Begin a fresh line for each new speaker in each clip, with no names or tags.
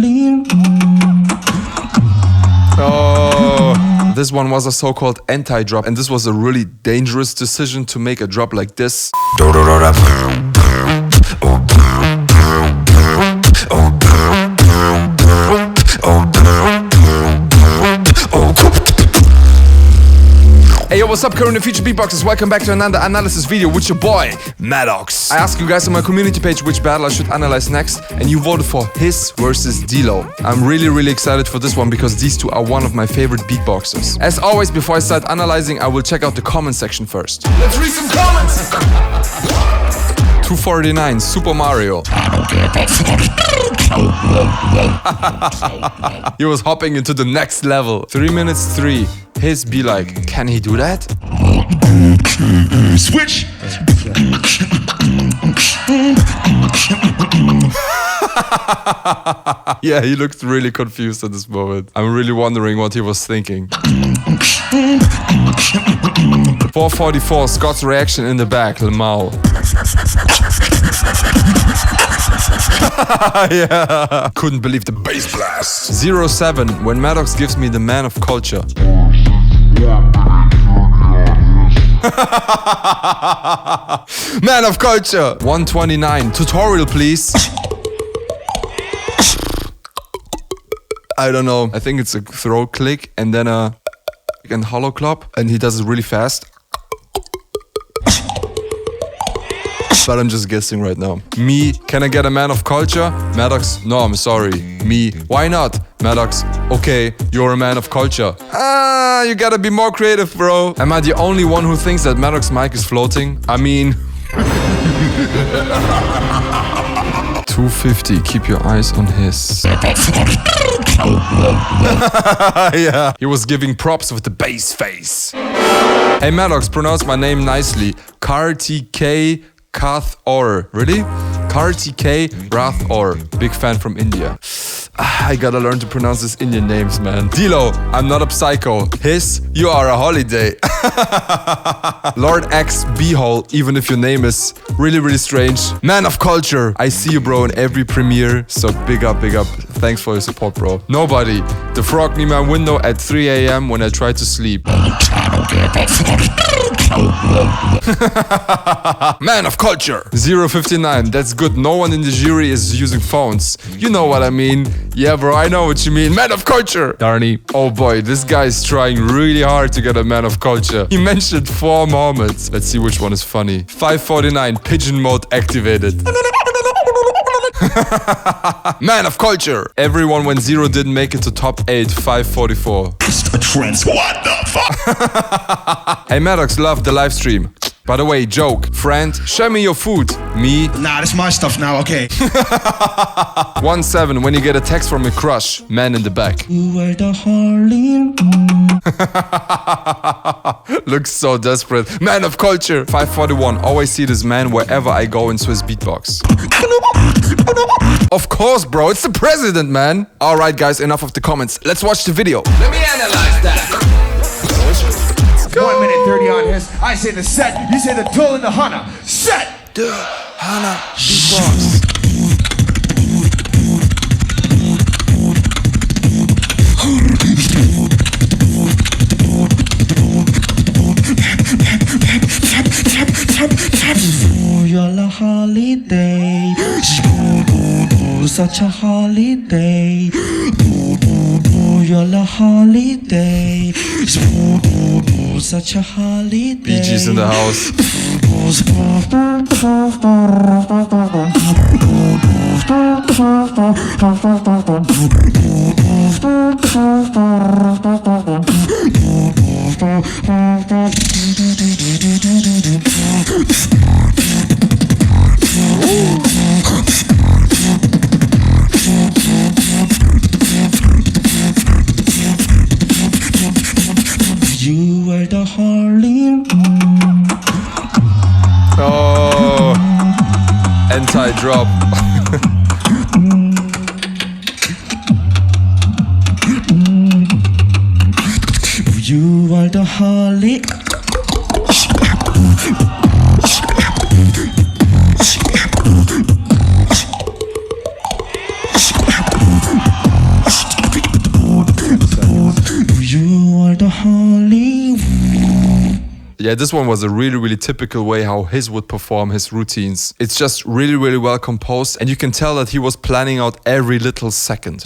Harley.
Oh, this one was a so-called anti-drop, and this was a really dangerous decision to make a drop like this. Hey yo, what's up, current and future beatboxers? Welcome back to another analysis video with your boy, Madox. I asked you guys on my community page which battle I should analyze next, and you voted for HISS versus D-Lo. I'm really excited for this one because these two are one of my favorite beatboxers. As always, before I start analyzing, I will check out the comment section first. Let's read some comments! 249, Super Mario. He was hopping into the next level. 3 minutes 3. HISS be like, can he do that?
Switch!
Yeah, he looked really confused at this moment. I'm really wondering what he was thinking. 444, Scott's reaction in the back, Lamau. Yeah. Couldn't believe the bass blast. 07, when Madox gives me the man of culture. Man of culture. 129, tutorial please. I don't know. I think it's a throw click and then a hollow clap, and he does it really fast. But I'm just guessing right now. Me, can I get a man of culture? Madox, no, I'm sorry. Me, why not? Madox, okay, you're a man of culture. Ah, you gotta be more creative, bro. Am I the only one who thinks that Madox's mic is floating? I mean... 250, keep your eyes on HISS. Yeah, he was giving props with the bass face. Hey Madox, pronounce my name nicely. Kartik Kath-Or. Really? Kartik Rath-Or. Big fan from India. I gotta learn to pronounce these Indian names, man. D-Lo, I'm not a psycho. HISS, you are a holiday. Lord X B-Hole, even if your name is really strange. Man of culture. I see you, bro, in every premiere. So big up. Thanks for your support, bro. Nobody. The frog near my window at 3 AM when I try to sleep. Man of culture. 059, that's good. No one in the jury is using phones. You know what I mean. Yeah, bro, I know what you mean. Man of culture. Darny. Oh boy, this guy is trying really hard to get a man of culture. He mentioned 4 moments. Let's see which one is funny. 549, pigeon mode activated. Man of culture. Everyone when 0 didn't make it to top 8, 544.
It's a trance. What the fuck?
Hey Madox, love the live stream. By the way, joke. Friend, show me your food. Me.
Nah, that's my stuff now, okay.
17, when you get a text from your crush. Man in the back.
You are the Harley.
Looks so desperate. Man of culture. 541, always see this man wherever I go in Swiss Beatbox. Of course, bro, it's the president, man. Alright guys, enough of the comments. Let's watch the video. Let me analyze that.
1 minute 30 on HISS. I say the set, you say the tool and the Hana. Set!
The Hana Beatbox.
You're a holiday. Such a holiday. You're a holiday. Such a holiday.
BG's in the house.
You were the Harley.
Oh, anti-drop.
You are the Harley.
Yeah, this one was a really, really typical way how HISS would perform his routines. It's just really, really well composed, and you can tell that he was planning out every little second.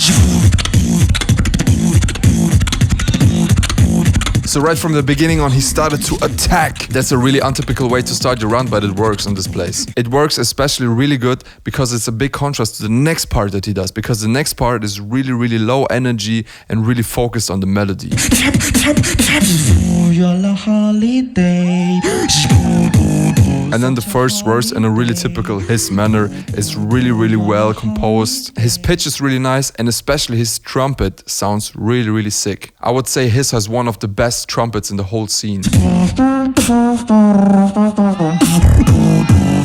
So right from the beginning on, he started to attack. That's a really untypical way to start your round, but it works in this place. It works especially really good because it's a big contrast to the next part that he does, because the next part is really, really low energy and really focused on the melody. And then the first verse in a really typical HISS manner is really, really well composed. His pitch is really nice, and especially his trumpet sounds really, really sick. I would say HISS has one of the best trumpets in the whole scene.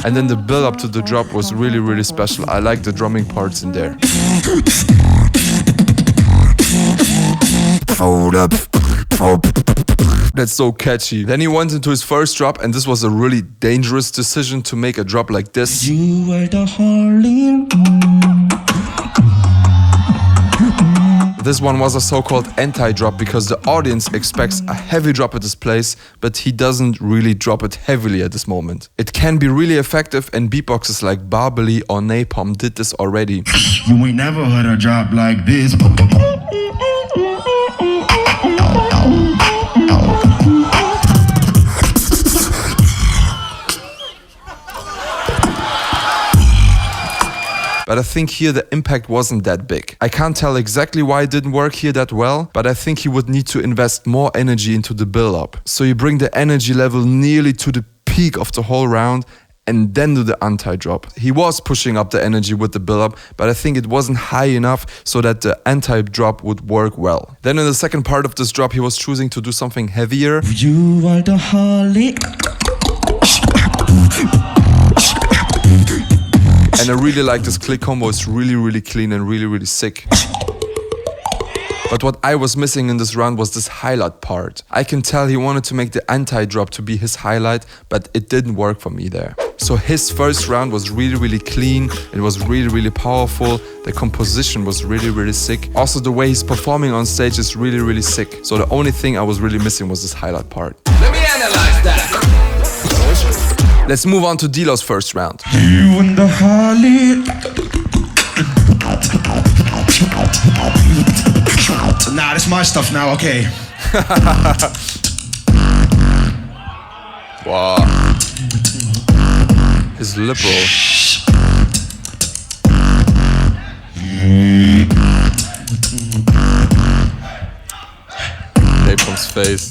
And then the build up to the drop was really, really special. I like the drumming parts in there. That's so catchy. Then he went into his first drop, and this was a really dangerous decision to make a drop like this.
You are the Harlem.
This one was a so-called anti-drop because the audience expects a heavy drop at this place, but he doesn't really drop it heavily at this moment. It can be really effective, and beatboxes like Barbely or Napalm did this already.
You ain't never heard a drop like this.
But I think here the impact wasn't that big. I can't tell exactly why it didn't work here that well, but I think he would need to invest more energy into the build-up. So you bring the energy level nearly to the peak of the whole round and then do the anti-drop. He was pushing up the energy with the build-up, but I think it wasn't high enough so that the anti-drop would work well. Then in the second part of this drop, he was choosing to do something heavier.
You are the Harlem.
And I really like this click combo. It's really, really clean and really, really sick. But what I was missing in this round was this highlight part. I can tell he wanted to make the anti-drop to be his highlight, but it didn't work for me there. So his first round was really, really clean. It was really, really powerful. The composition was really, really sick. Also, the way he's performing on stage is really, really sick. So the only thing I was really missing was this highlight part.
Let me analyze that.
Let's move on to Dilo's first round.
You and the Harlem.
Nah, this my stuff now, okay.
Wow. His lip roll. Napalm's face.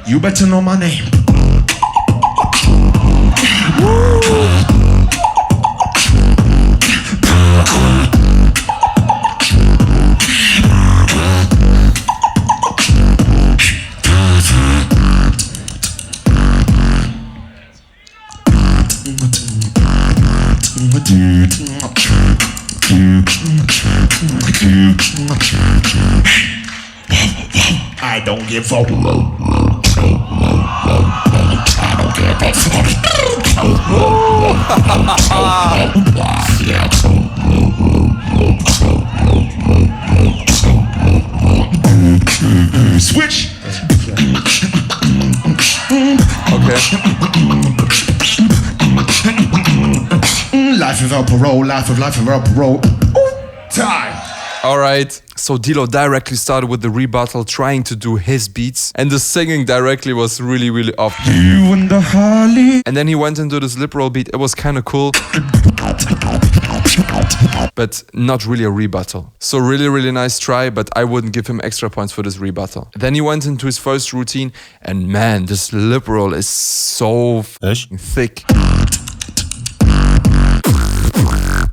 You better know my name. I don't give a switch.
Okay.
Life without parole, life without parole. Time.
Alright, so Dilo directly started with the rebuttal, trying to do his beats, and the singing directly was really, really off.
You and the Harlem.
And then he went into this lip roll beat. It was kind of cool, but not really a rebuttal. So really, really nice try, but I wouldn't give him extra points for this rebuttal. Then he went into his first routine, and man, this lip roll is so thick.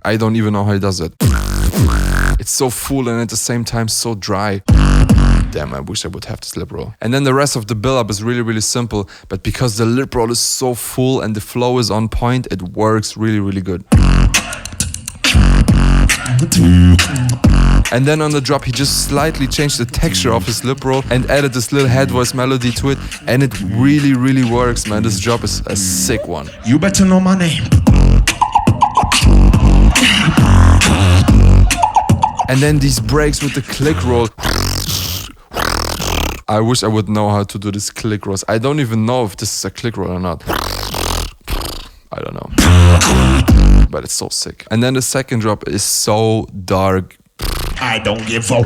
I don't even know how he does it. It's so full and at the same time so dry. Damn, I wish I would have this lip roll. And then the rest of the build-up is really, really simple, but because the lip roll is so full and the flow is on point, it works really, really good. And then on the drop, he just slightly changed the texture of his lip roll and added this little head voice melody to it, and it really, really works, man. This drop is a sick one.
You better know my name.
And then these breaks with the click roll. I wish I would know how to do this click rolls. I don't even know if this is a click roll or not. I don't know. But it's so sick. And then the second drop is so dark.
I don't give a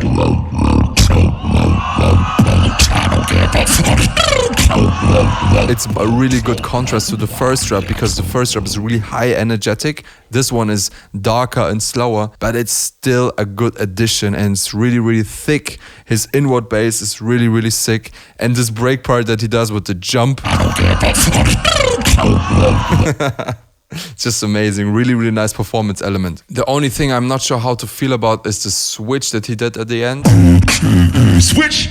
It's a really good contrast to the first drop because the first drop is really high energetic. This one is darker and slower, but it's still a good addition and it's really, really thick. His inward bass is really, really sick. And this break part that he does with the jump. It's just amazing. Really, really nice performance element. The only thing I'm not sure how to feel about is the switch that he did at the end.
switch.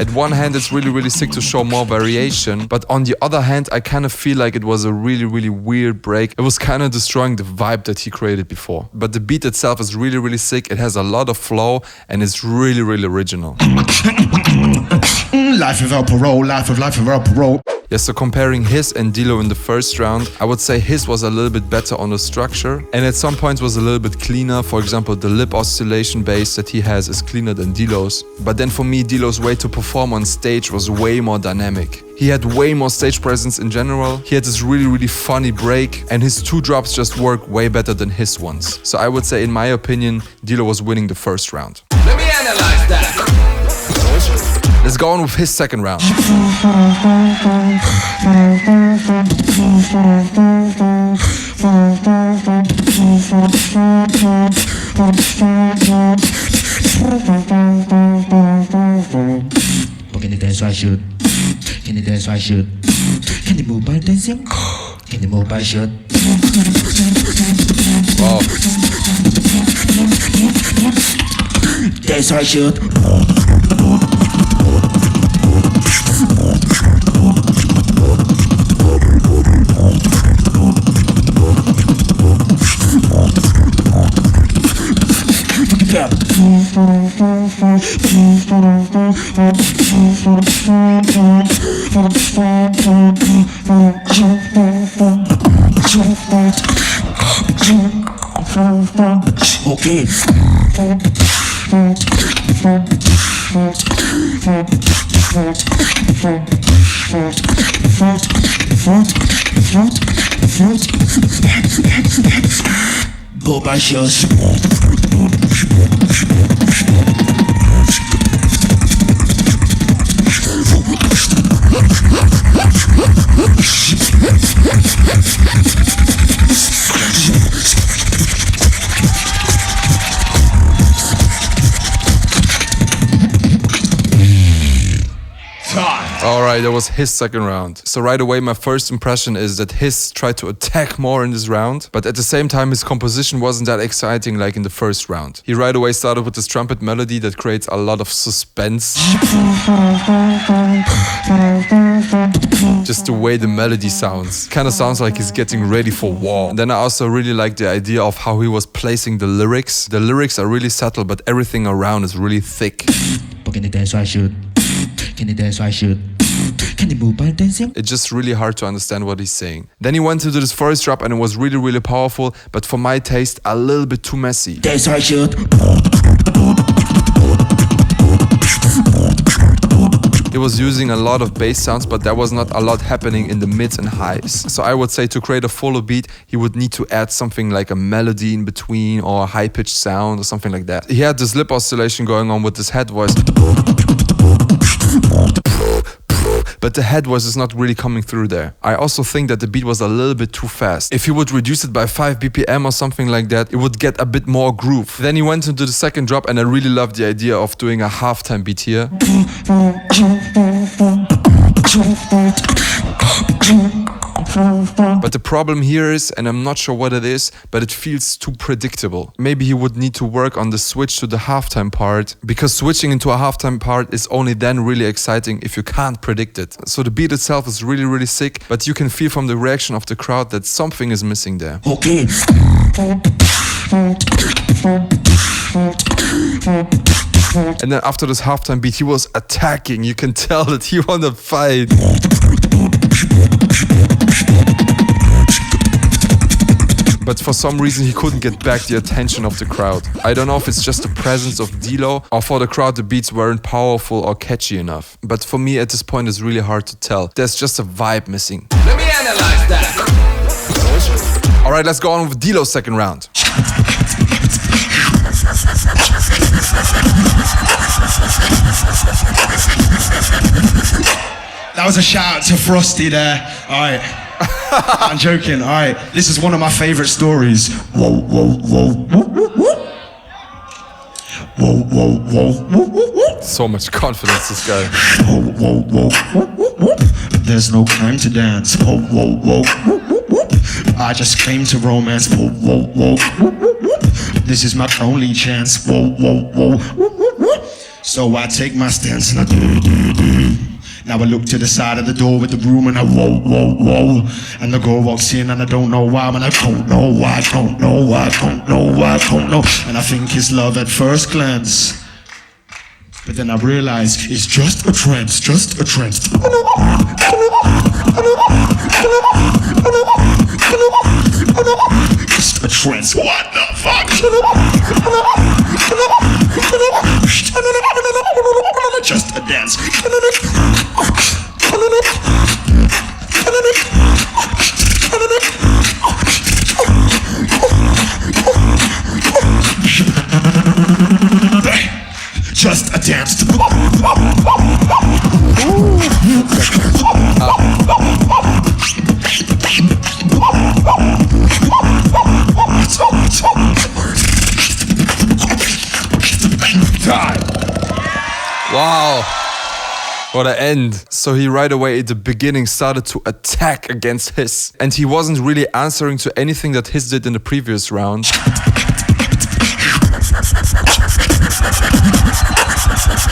At one hand, it's really, really sick to show more variation. But on the other hand, I kind of feel like it was a really, really weird break. It was kind of destroying the vibe that he created before. But the beat itself is really, really sick. It has a lot of flow and it's really, really original.
Life without parole, life without parole.
Yeah, so comparing HISS and D-Lo in the first round, I would say HISS was a little bit better on the structure and at some points was a little bit cleaner. For example, the lip oscillation bass that he has is cleaner than D-Lo's. But then for me, D-Lo's way to perform on stage was way more dynamic. He had way more stage presence in general. He had this really, really funny break and his two drops just work way better than HISS ones. So I would say, in my opinion, D-Lo was winning the first round.
Let me analyze that.
Let's go on with his second round.
Can you dance? I should. Can you dance? I should. Can you move by dancing? Can you move by should?
Wow.
Dance I should. Okay. Go by shoes.
Alright, that was his second round. So right away my first impression is that HISS tried to attack more in this round, but at the same time his composition wasn't that exciting like in the first round. He right away started with this trumpet melody that creates a lot of suspense. Just the way the melody sounds. Kinda sounds like he's getting ready for war. And then I also really like the idea of how he was placing the lyrics. The lyrics are really subtle, but everything around is really thick.
Can you dance? I should. Can you dance? I should. Can you move by dancing?
It's just really hard to understand what he's saying. Then he went into this first drop and it was really, really powerful, but for my taste, a little bit too messy.
Dance I should.
He was using a lot of bass sounds, but there was not a lot happening in the mids and highs. So I would say to create a fuller beat, he would need to add something like a melody in between or a high-pitched sound or something like that. He had this lip oscillation going on with his head voice. But the head voice is not really coming through there. I also think that the beat was a little bit too fast. If you would reduce it by 5 BPM or something like that, it would get a bit more groove. Then he went into the second drop and I really loved the idea of doing a halftime beat here. But the problem here is, and I'm not sure what it is, but it feels too predictable. Maybe he would need to work on the switch to the halftime part, because switching into a halftime part is only then really exciting if you can't predict it. So the beat itself is really, really sick, but you can feel from the reaction of the crowd that something is missing there.
Okay.
And then after this halftime beat, he was attacking. You can tell that he wanted to fight. but for some reason he couldn't get back the attention of the crowd. I don't know if it's just the presence of Dilo, or for the crowd the beats weren't powerful or catchy enough. But for me at this point it's really hard to tell. There's just a vibe missing.
Let me analyze that.
Alright, let's go on with Dilo's second round.
That was a shout out to Frosty there. Alright. I'm joking. Alright. This is one of my favorite stories. Whoa, whoa, whoa, whoa, whoa, whoa. Whoa, whoa, whoa, whoa, whoa, whoa.
So much confidence, this guy.
Whoa, whoa, whoa, whoa, whoa, whoa. There's no time to dance. Whoa, whoa, whoa, whoa, whoa, whoa. I just came to romance. Whoa, whoa, whoa, whoa, whoa, whoa. This is my only chance. Whoa, whoa, whoa, whoa, whoa, whoa. So I take my stance and I do. Now I look to the side of the door with the room and I whoa, whoa, whoa. And the girl walks in and I don't know why, and I don't know why, don't know why, don't know why, don't know. And I think it's love at first glance. But then I realize it's just a trance, just a trance. Just a trance. What the fuck? Just a dance. Just a dance.
Wow. What an end. So he right away at the beginning started to attack against HISS. And he wasn't really answering to anything that HISS did in the previous round.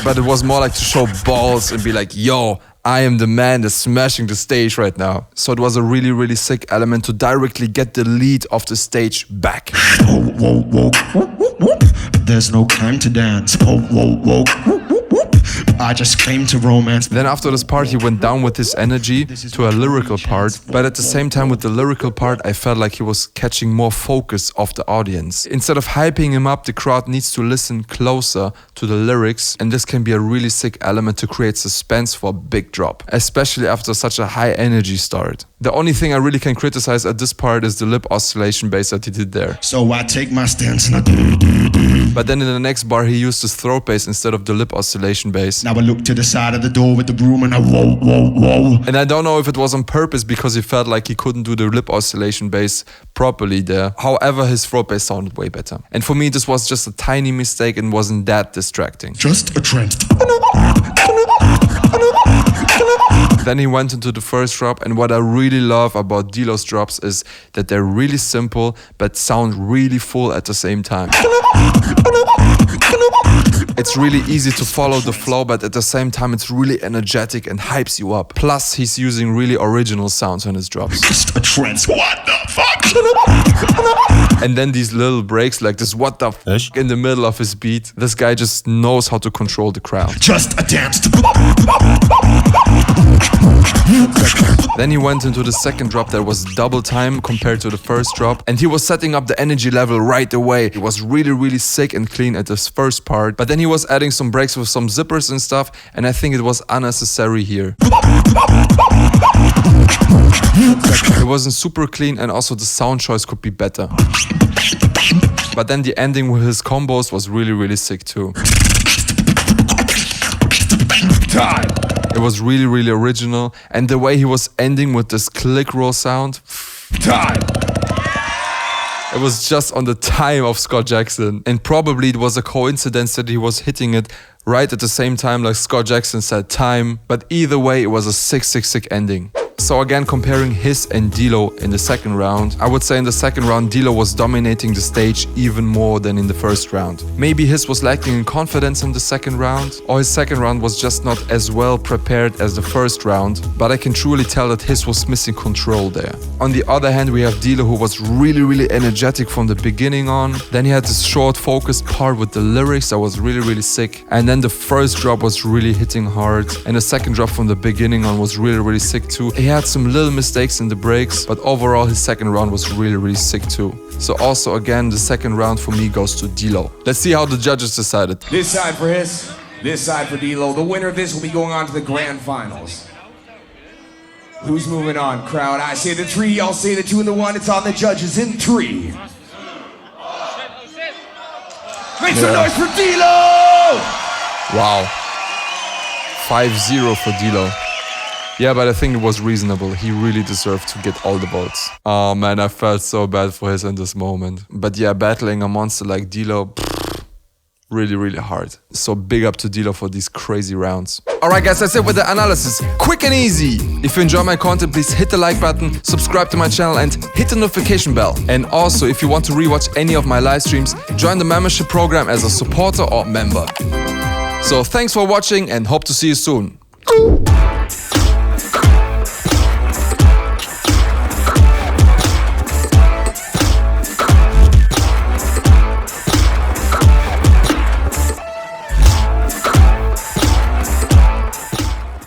But it was more like to show balls and be like, yo, I am the man that's smashing the stage right now. So it was a really, really sick element to directly get the lead of the stage back.
Whoa, whoa, whoa, whoa, whoa, whoa. There's no time to dance. Whoa, whoa, whoa, whoa, whoa, whoa. I just came to romance.
Then after this part he went down with his energy to a lyrical part, but at the same time with the lyrical part I felt like he was catching more focus of the audience. Instead of hyping him up, the crowd needs to listen closer to the lyrics, and this can be a really sick element to create suspense for a big drop, especially after such a high energy start. The only thing I really can criticize at this part is the lip oscillation bass that he did there.
So I take my stance and I
But then in the next bar he used his throat bass instead of the lip oscillation bass.
Now I look to the side of the door with the broom and I whoa, whoa, whoa.
And I don't know if it was on purpose because he felt like he couldn't do the lip oscillation bass properly there. However, his throat bass sounded way better. And for me this was just a tiny mistake and wasn't that distracting.
Just a trend.
Then he went into the first drop, and what I really love about Dilo's drops is that they're really simple but sound really full at the same time. It's really easy to follow the flow, but at the same time it's really energetic and hypes you up. Plus he's using really original sounds on his drops.
Just a trend. What the fuck?
And then these little breaks like this what the fuck in the middle of his beat. This guy just knows how to control the crowd.
Just a dance.
Then he went into the second drop that was double time compared to the first drop, and he was setting up the energy level right away. It was really, really sick and clean at this first part, but then he was adding some breaks with some zippers and stuff, and I think it was unnecessary here. It wasn't super clean, and also the sound choice could be better. But then the ending with his combos was really, really sick too.
Time.
It was really, really original, and the way he was ending with this click roll sound.
Time.
It was just on the time of Scott Jackson, and probably it was a coincidence that he was hitting it right at the same time like Scott Jackson said time, but either way it was a sick ending. So again, comparing HISS and Dilo in the second round, I would say in the second round Dilo was dominating the stage even more than in the first round. Maybe HISS was lacking in confidence in the second round, or his second round was just not as well prepared as the first round, but I can truly tell that HISS was missing control there. On the other hand, we have Dilo, who was really energetic from the beginning on. Then he had this short focused part with the lyrics that was really sick, and then the first drop was really hitting hard, and the second drop from the beginning on was really sick too. He had some little mistakes in the breaks, but overall his second round was really sick too. So also again, the second round for me goes to D-Lo. Let's see how the judges decided.
This side for HISS, this side for D-Lo. The winner of this will be going on to the grand finals. Who's moving on, crowd? I say the 3, y'all say the 2 and the 1. It's on the judges in 3. Make some noise for D-Lo!
Wow. 5-0 for D-Lo. Yeah, but I think it was reasonable. He really deserved to get all the votes. Oh man, I felt so bad for HISS in this moment. But yeah, battling a monster like D-Lo, really hard. So big up to D-Lo for these crazy rounds. Alright guys, that's it with the analysis. Quick and easy. If you enjoy my content, please hit the like button, subscribe to my channel and hit the notification bell. And also, if you want to rewatch any of my live streams, join the membership program as a supporter or member. So thanks for watching and hope to see you soon.